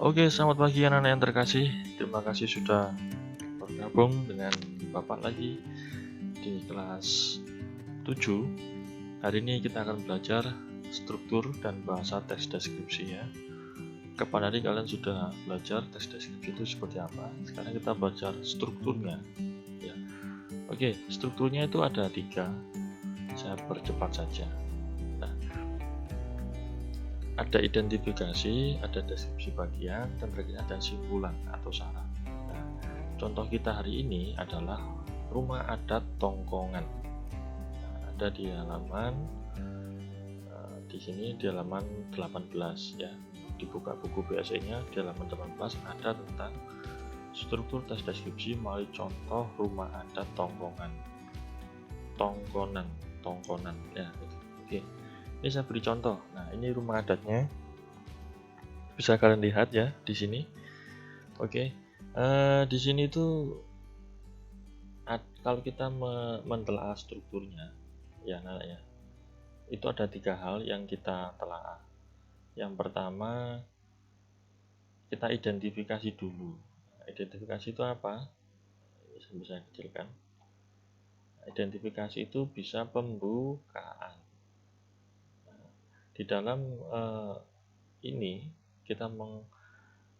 Oke, selamat pagi anak-anak yang terkasih. Terima kasih sudah bergabung dengan Bapak lagi di kelas 7. Hari ini kita akan belajar struktur dan bahasa teks deskripsi ya. Kapan hari kalian sudah belajar teks deskripsi itu seperti apa? Sekarang kita belajar strukturnya ya. Oke, strukturnya itu ada 3. Saya percepat saja. Ada identifikasi, ada deskripsi bagian, dan berikutnya ada simpulan atau syarat. Nah, contoh kita hari ini adalah rumah adat Tongkongan. Nah, ada di halaman di sini di halaman 18 ya. Dibuka buku BSE-nya di halaman 18 ada tentang struktur tes deskripsi melalui contoh rumah adat Tongkongan. Tongkonan ya. Oke. Ini saya beri contoh. Nah, ini rumah adatnya. Bisa kalian lihat ya di sini. Oke. Di sini tuh kalau kita mentelaah strukturnya ya ya, itu ada 3 hal yang kita telaah. Yang pertama, kita identifikasi dulu. Identifikasi itu apa? Bisa kecilkan. Identifikasi itu bisa pembukaan. Di dalam ini kita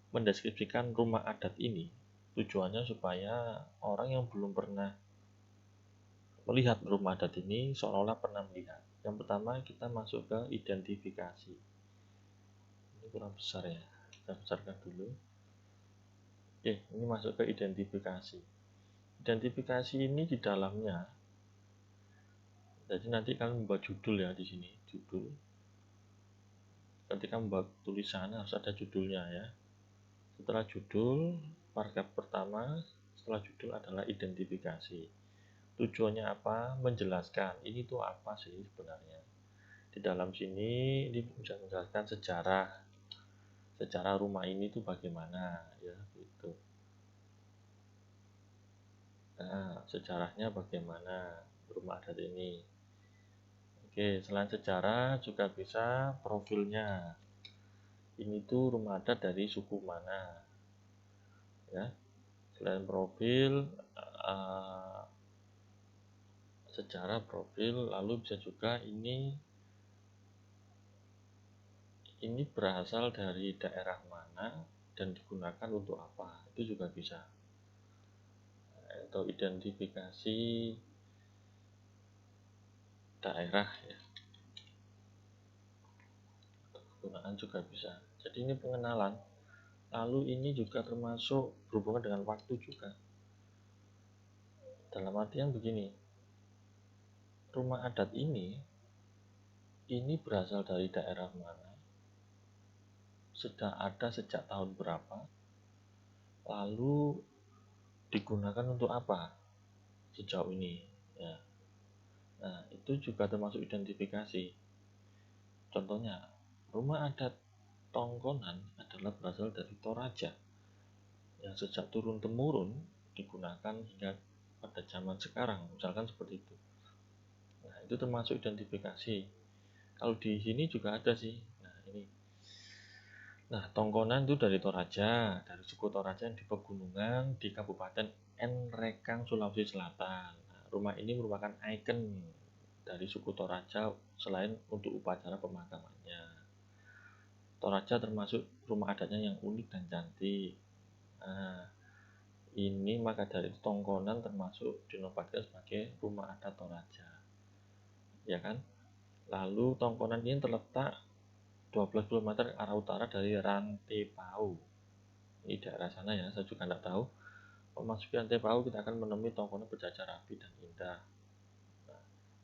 mendeskripsikan rumah adat ini, tujuannya supaya orang yang belum pernah melihat rumah adat ini seolah-olah pernah melihat. Yang pertama kita masuk ke identifikasi. Ini kurang besar ya, kita besarkan dulu. Oke, ini masuk ke identifikasi. Identifikasi ini di dalamnya, jadi nanti kalian membuat judul ya di sini, judul. Ketika membuat tulisan harus ada judulnya ya. Setelah judul, paragraf pertama setelah judul adalah identifikasi. Tujuannya apa? Menjelaskan ini tuh apa sih sebenarnya. Di dalam sini ini bisa menjelaskan sejarah rumah ini tuh bagaimana ya gitu. Nah, sejarahnya bagaimana rumah adat ini. Oke, selain sejarah juga bisa profilnya. Ini tuh rumah adat dari suku mana ya. Selain profil, sejarah profil, lalu bisa juga ini berasal dari daerah mana dan digunakan untuk apa, itu juga bisa. Atau identifikasi daerah ya, kegunaan juga bisa. Jadi ini pengenalan. Lalu ini juga termasuk berhubungan dengan waktu juga. Dalam artian begini, rumah adat ini berasal dari daerah mana, sudah ada sejak tahun berapa, lalu digunakan untuk apa sejauh ini ya. Nah, itu juga termasuk identifikasi. Contohnya, rumah adat Tongkonan adalah berasal dari Toraja yang sejak turun-temurun digunakan hingga pada zaman sekarang, misalkan seperti itu. Nah, itu termasuk identifikasi. Kalau di sini juga ada sih. Nah, ini. Nah, Tongkonan itu dari Toraja, dari suku Toraja yang di pegunungan di Kabupaten Nrekang, Sulawesi Selatan. Nah, rumah ini merupakan ikon dari suku Toraja selain untuk upacara pemakamannya. Toraja termasuk rumah adatnya yang unik dan cantik. Nah, ini maka dari itu Tongkonan termasuk dinobatkan sebagai rumah adat Toraja. Ya kan? Lalu Tongkonan ini terletak 12 km ke arah utara dari Rantepao. Ini daerah sana ya, saya juga tidak tahu. Memasuki Rantepao kita akan menemui Tongkonan berjajar rapi dan indah. Nah,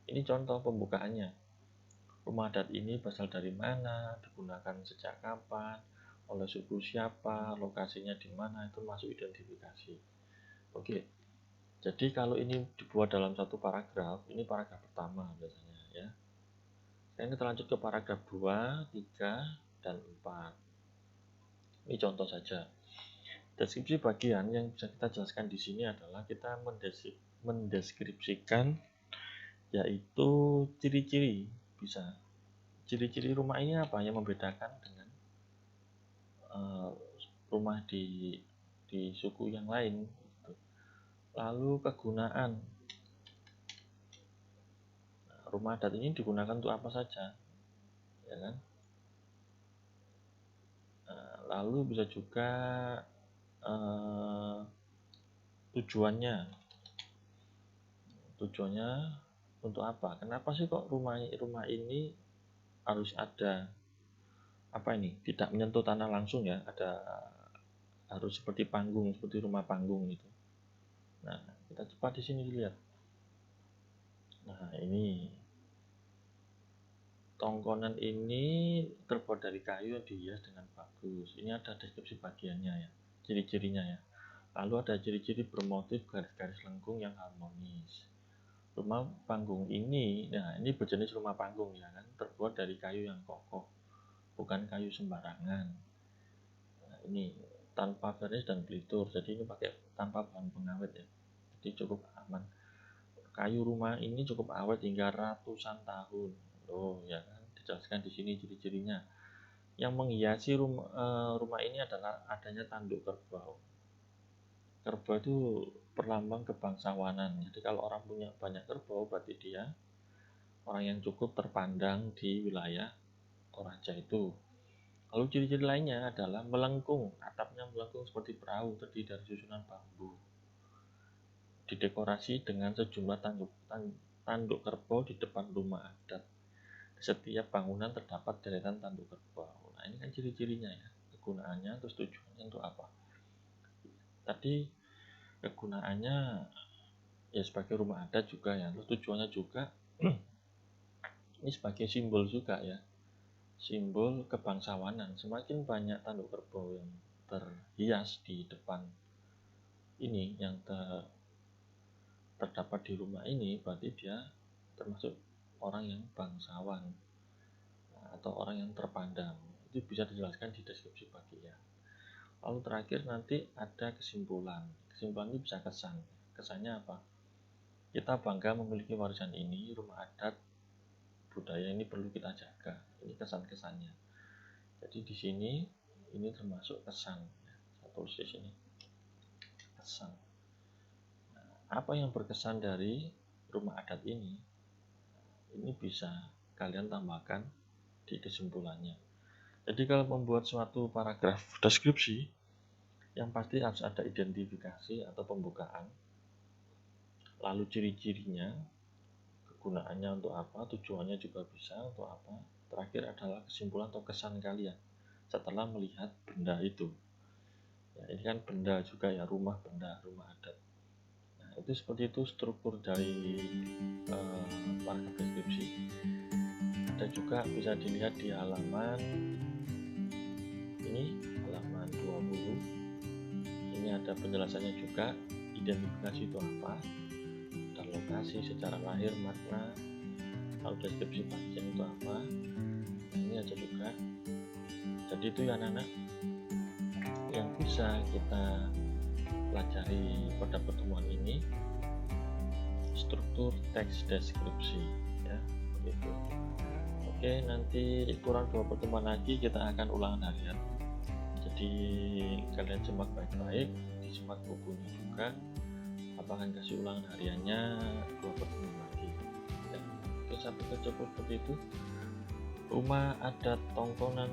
ini contoh pembukaannya. Rumah adat ini berasal dari mana, digunakan sejak kapan, oleh suku siapa, lokasinya di mana, itu masuk identifikasi. Oke, jadi kalau ini dibuat dalam satu paragraf, ini paragraf pertama biasanya ya. Sekarang kita lanjut ke paragraf 2, 3, dan 4. Ini contoh saja. Deskripsi bagian yang bisa kita jelaskan di sini adalah kita mendeskripsikan yaitu ciri-ciri. Bisa ciri-ciri rumah ini apa yang membedakan dengan rumah di suku yang lain gitu. Lalu kegunaan, rumah adat ini digunakan untuk apa saja, ya kan? Lalu bisa juga tujuannya untuk apa? Kenapa sih kok rumah ini harus ada tidak menyentuh tanah langsung ya, harus seperti panggung, seperti rumah panggung gitu. Nah, kita coba di sini lihat. Nah, ini tongkonan ini terbuat dari kayu yang dihias dengan bagus. Ini ada deskripsi bagiannya ya, ciri-cirinya ya. Lalu ada ciri-ciri bermotif garis-garis lengkung yang harmonis. Rumah panggung ini, nah ini berjenis rumah panggung ya kan, terbuat dari kayu yang kokoh, bukan kayu sembarangan. Nah, ini tanpa vernis dan glitur, jadi ini pakai tanpa bahan pengawet ya, jadi cukup aman. Kayu rumah ini cukup awet hingga ratusan tahun. Loh ya kan, dijelaskan di sini ciri-cirinya. Yang menghiasi rumah ini adalah adanya tanduk kerbau. Kerbau itu perlambang kebangsawanan. Jadi kalau orang punya banyak kerbau, berarti dia orang yang cukup terpandang di wilayah Toraja itu. Lalu ciri-ciri lainnya adalah melengkung, atapnya melengkung seperti perahu, terdiri dari susunan bambu. Didekorasi dengan sejumlah tanduk kerbau di depan rumah adat. Di setiap bangunan terdapat deretan tanduk kerbau. Nah, ini kan ciri-cirinya ya, kegunaannya, terus tujuannya untuk apa. Tadi kegunaannya ya sebagai rumah adat juga ya, terus tujuannya juga ini sebagai simbol juga ya, simbol kebangsawanan. Semakin banyak tanduk kerbau yang terhias di depan ini, yang terdapat di rumah ini, berarti dia termasuk orang yang bangsawan atau orang yang terpandang. Itu bisa dijelaskan di deskripsi bagian. Lalu terakhir nanti ada kesimpulan. Kesimpulan ini bisa kesan. Kesannya apa? Kita bangga memiliki warisan ini, rumah adat budaya ini perlu kita jaga. Ini kesan-kesannya. Jadi di sini ini termasuk kesan. Saya tulis di sini kesan. Apa yang berkesan dari rumah adat ini? Ini bisa kalian tambahkan di kesimpulannya. Jadi kalau membuat suatu paragraf deskripsi, yang pasti harus ada identifikasi atau pembukaan, lalu ciri-cirinya, kegunaannya untuk apa, tujuannya juga bisa untuk apa. Terakhir adalah kesimpulan atau kesan kalian setelah melihat benda itu. Ya, ini kan benda juga ya, rumah benda, rumah adat. Itu seperti itu struktur dari paragraf deskripsi. Ada juga bisa dilihat di halaman ini, halaman 20. Ini ada penjelasannya juga, identifikasi itu apa, dan lokasi, secara lahir, makna, lalu deskripsi bagian itu apa. Ini ada juga. Jadi itu ya anak-anak yang bisa kita pelajari pada pertemuan ini, struktur teks deskripsi ya, begitu. Oke, nanti kurang 2 pertemuan lagi kita akan ulangan harian. Jadi kalian simak baik-baik, disimak bukunya juga. Akan kasih ulangan hariannya 2 pertemuan lagi. Ya, oke, sampai cukup seperti itu. Rumah adat Tongkonan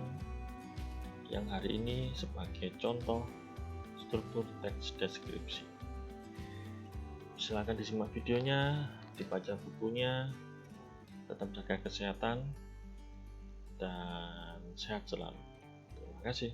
yang hari ini sebagai contoh struktur teks deskripsi. Silahkan disimak videonya, dibaca bukunya, tetap jaga kesehatan, dan sehat selalu. Terima kasih.